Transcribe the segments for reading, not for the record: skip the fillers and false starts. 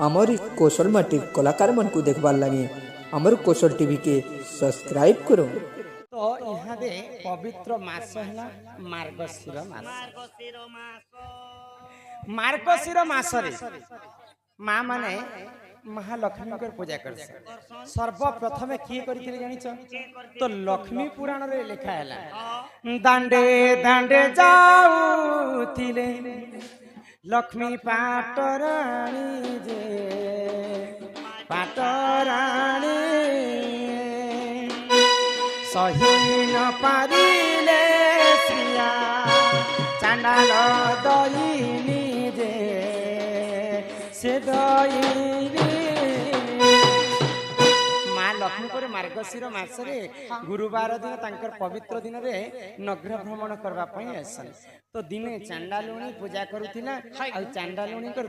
आमर कौशल माटी कलाकार मन को देखबार लगे आमर कौशल टीवी के सब्सक्राइब करो। तो यहाँ दे पवित्र मास है मार्गशीर मास। मार्गशीर मास रे माँ माने महालक्ष्मी को पूजा कर सर्वप्रथमे किए करथिले जानिछ तो लक्ष्मी पुराण रे लिखा है दांडे दांडे जाउथिले लक्ष्मी पाटराणी जे पाटराणी सही न पारिले श्रिया चांडाल दईनी जे से दईनी माँ लक्ष्मी को मार्गशीर मासरे गुरुवार दिन तांकर पवित्र दिन रे नगर भ्रमण करबा पई आसन तो दिने चांडालुणी पूजा करुथिला आ चांडालुणी कर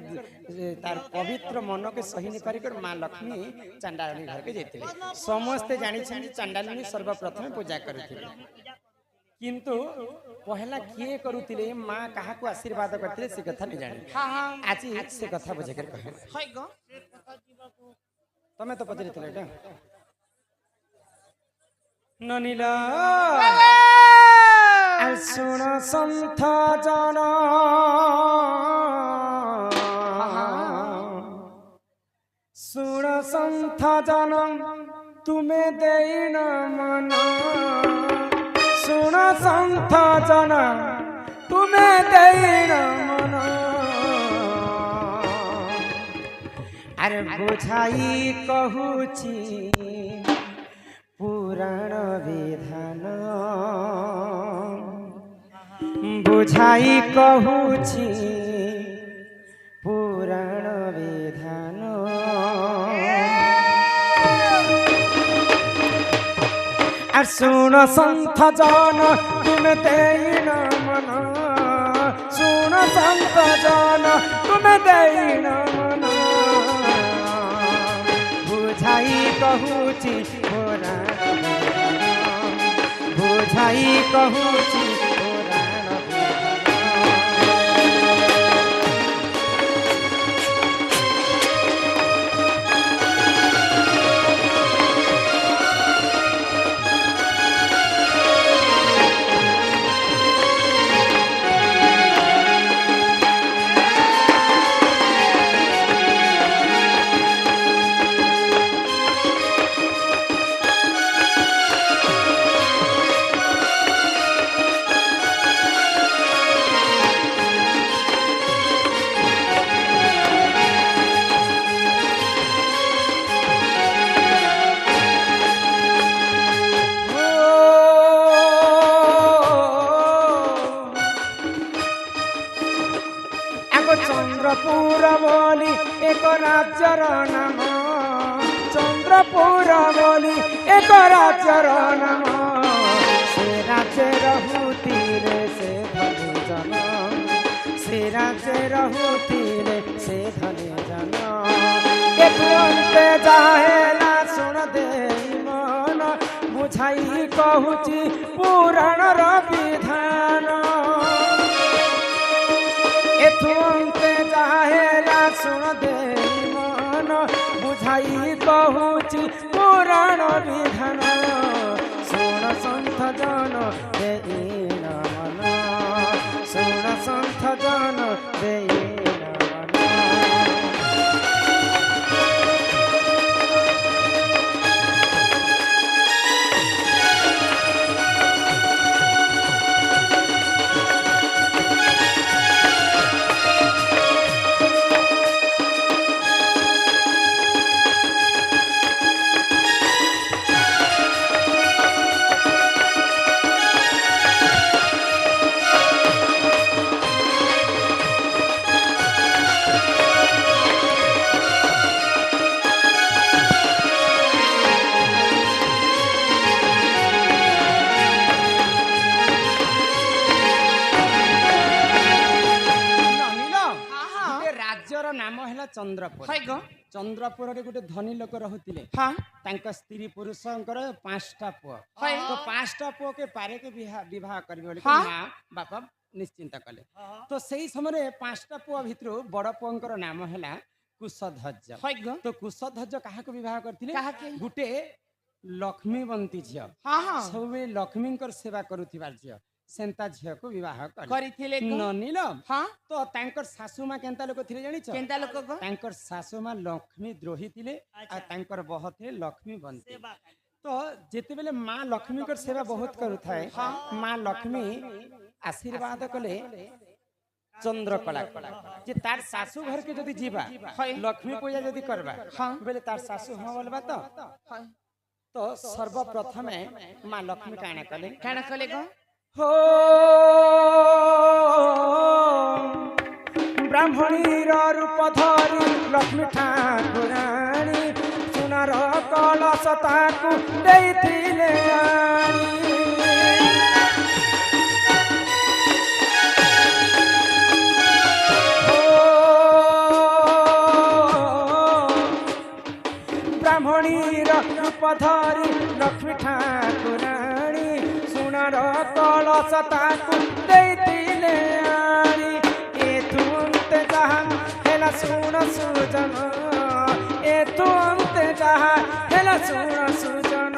तार पवित्र मन के सही नि पारि कर माँ लक्ष्मी चांडालुणी घर के जेतिले समस्त जानि छन चांडालुणी सर्वप्रथम पूजा करुथिले किंतु पहला किए करुथिले माँ काहा को आशीर्वाद करथिले से कथा नि जानि आज से कथा बुझे कर कहे तमे तो पचरिथिले एटा ननीला सुन संथ जन सुन संथ जन तुम्हें देन मन सुन संथ जन तुम्हें देन मन अरे बुझाई कहूची पुराण विधान बुझाई कहूची पुराण विधान আর শুন সন্থ জন তুমি দেইন মন শুন সন্থ জন তুমি দেইন মন বুঝাই कहूची पुराण बुझाई कहूची चंद्रपुर बोली एक राज्यर नाम चंद्रपुर बोली एक राज्यर नाम से राज्य रहुतीले से धनी जन से राज्य रहुतीले से धनी जन एते जाहेला सुन दे मन बुझाई कहूची पुराण विधान एथुंते जाहेला सुन दे मन बुझाई कहूची पुराण विधान सुन संथ जन देइन मन सुन संथ जन देइन चंद्रपुर चंद्रपुर रे गोटे धनी लोक रहुतिले हाँ तांका स्त्री पुरुषंकर 5टा पुओ तो 5टा पुओ के पारे के विवाह करबे बोली मां बापा निश्चिंत कले तो सही समय 5टा पुओ भितर बड़ पुओंकर नाम हैला कुशध्वज হয় গো तो कुशध्वज क्या विवाह करते কাহাকে गोटे लक्ष्मीवंती झील হ্যাঁ হ্যাঁ सब लक्ष्मी सेवा करुवा झील सेंता झील को विवाह করিଥିଲେ গো ननील হ্যাঁ तो तांकर सासू माँ केंता लोक थे जानिछ কেনতা লোক গো तांकर सासू माँ लक्ष्मी द्रोही थिले आ तांकर बह थे लक्ष्मीवंती तो जेते बेले माँ लक्ष्मी कर सेवा बहुत करुथाए माँ लक्ष्मी आशीर्वाद कले चंद्रकला जे तार सासू घर के जदि जीवा लक्ष्मी पूजा जदि करबा बेले तार सासू हां बोलबा तो सर्वप्रथम माँ लक्ष्मी काना कले কেন কলে গো हो ब्राह्मणीर रूप धरी लक्ष्मी ठाकुराणी सुनार कलश ताकू देइथिले आनी ब्राह्मणीर रूप धरी लक्ष्मी ठाकुराणी सुनार कलश ताकू देइथिले आनी एथु अंत जहाँ हेला सुन सुजन एथु अंत जहाँ हेला सुन सुजन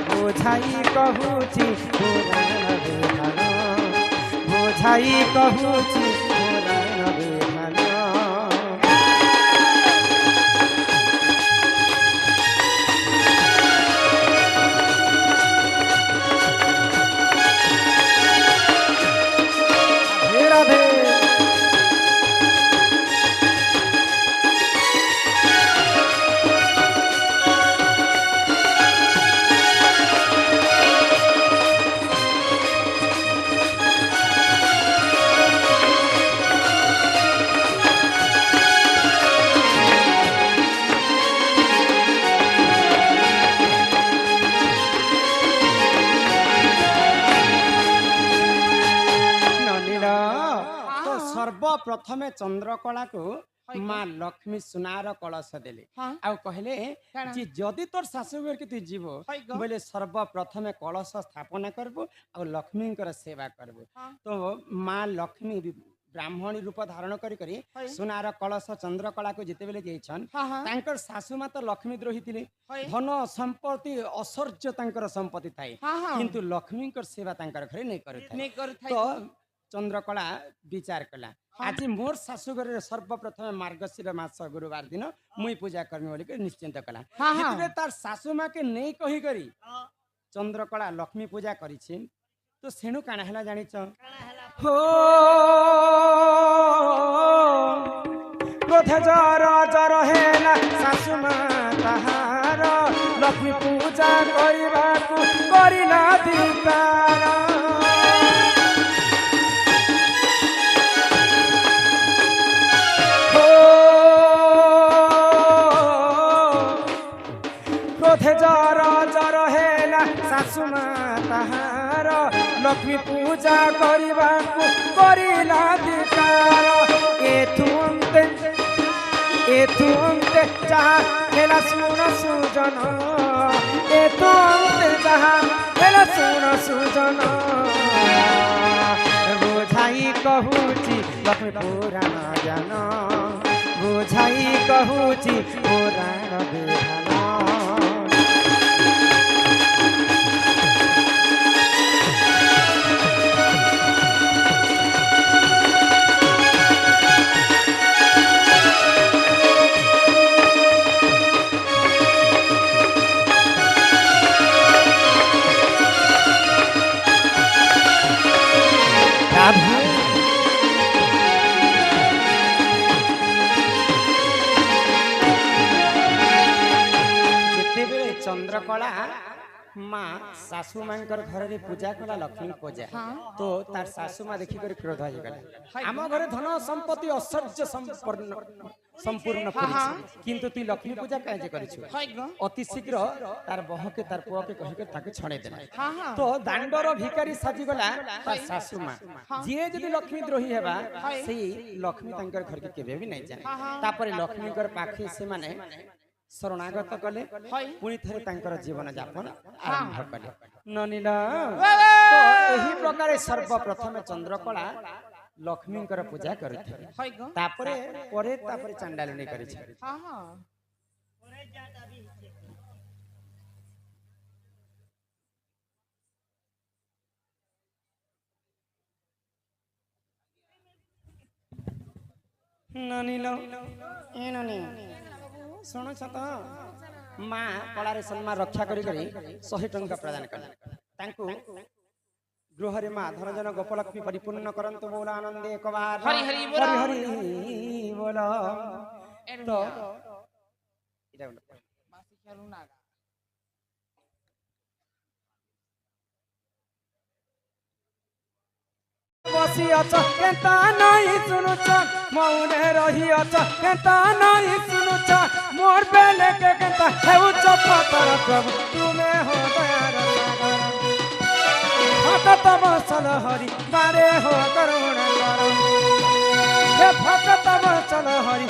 बुझाई कहूची पुराण विधान बुझाई कहूची पुराण विधान सर्वप्रथमे चंद्रकला को माँ लक्ष्मी सुनार कलश देले आउ कहले जे जदि तोर शाशुघर के तू जीव बोले सर्वप्रथमे कलश स्थापना करबो आ लक्ष्मी सेवा करबो तो माँ लक्ष्मी ब्राह्मणी रूप धारण करी सुनार कलश चंद्रकला को जिते बेले जेछन तांकर सासू मां तो लक्ष्मी द्रोही थिले धन संपत्ति ऐश्वर्य तांकर संपत्ति थाए किंतु लक्ष्मी सेवा तांकर घरे नहीं करू तो चंद्रकला विचार कला आज मोर शाशुघर सर्वप्रथम मार्गशीर मास गुरुवार दिन मुई पूजा करमी बोली निश्चिंत कला तार सासू माँ के नहीं कही करी चंद्रकला लक्ष्मी पूजा करिछि तो सेणु काना हला जानिछ हो क्रोध जर जर हेला सासू माँ ताहार लक्ष्मी पूजा करिबाकू करिला दीपार जर जर हेला सासू माँ ताहार लक्ष्मी पूजा करिबाकू करिला दीपार एथु अंते जहाँ हेला सुन सुजन एथु अंते जहाँ हेला सुन सुजन बुझाई कहूची लक्ष्मी पुराण ज्ञान बुझाई कहूची पुराण विधान चंद्रकला माँ सासू माँ घर रे पूजा कला लक्ष्मी पूजा तो तार सासू माँ देखी कर क्रोध हो गला आम घर धन संपत्ति ऐश्वर्य संपूर्ण किंतु तू लक्ष्मी पूजा काहे करिछु अति शीघ्र तार बह के तार पुआ के कहि के ताके छणे देला तो दांडर भिखारी साजी गला तार सासू माँ जे जदी लक्ष्मी द्रोही हेबा सेही लक्ष्मी तांकर घर के केबे भी नहीं जाने तापर लक्ष्मी घर पाखे से माने शरणागत कले पुणी थे तांकर जीवन यापन आरंभ कले ननीला तो एही प्रकार सर्वप्रथम चंद्रकला ଲକ୍ଷ୍ମୀଙ୍କର ପୂଜା କରୁଥିଲେ ହଇ ଗ ତାପରେ ଚାଣ୍ଡାଲୁଣୀ କରିଛି ହଁ ହଁ ନାନିଲ ଏ ନାନି ଶୁଣୁଛ ତ ମା କଳାରେ ସମ୍ମାନ ରକ୍ଷା କରି 100 ଟଙ୍କା ପ୍ରଦାନ କଲେ ତାଙ୍କୁ ଗୃହରେ ମା ଧନଜନ ଗୋପଲକ୍ଷ୍ମୀ ପରିପୂର୍ଣ୍ଣ କରନ୍ତୁ ବୋଲ ଆନନ୍ଦେ କବାର ହରି ହରି ବୋଲ। ହରି ବୋଲ ଏଣୁ ତ ଏଇଟା ଗୋଟେ ମାସି ଖେଳୁ ନା বসি অছ কেতা নাই শুনুছ মৌনে রহি অছ কেতা নাই শুনুছ মোর বেলে কে কেতা হেউছ পতর প্রভু তুমে হো দয়ার সাগর ভকত বসল হরি বারে হো করুণ কর হে ভকত বসল হরি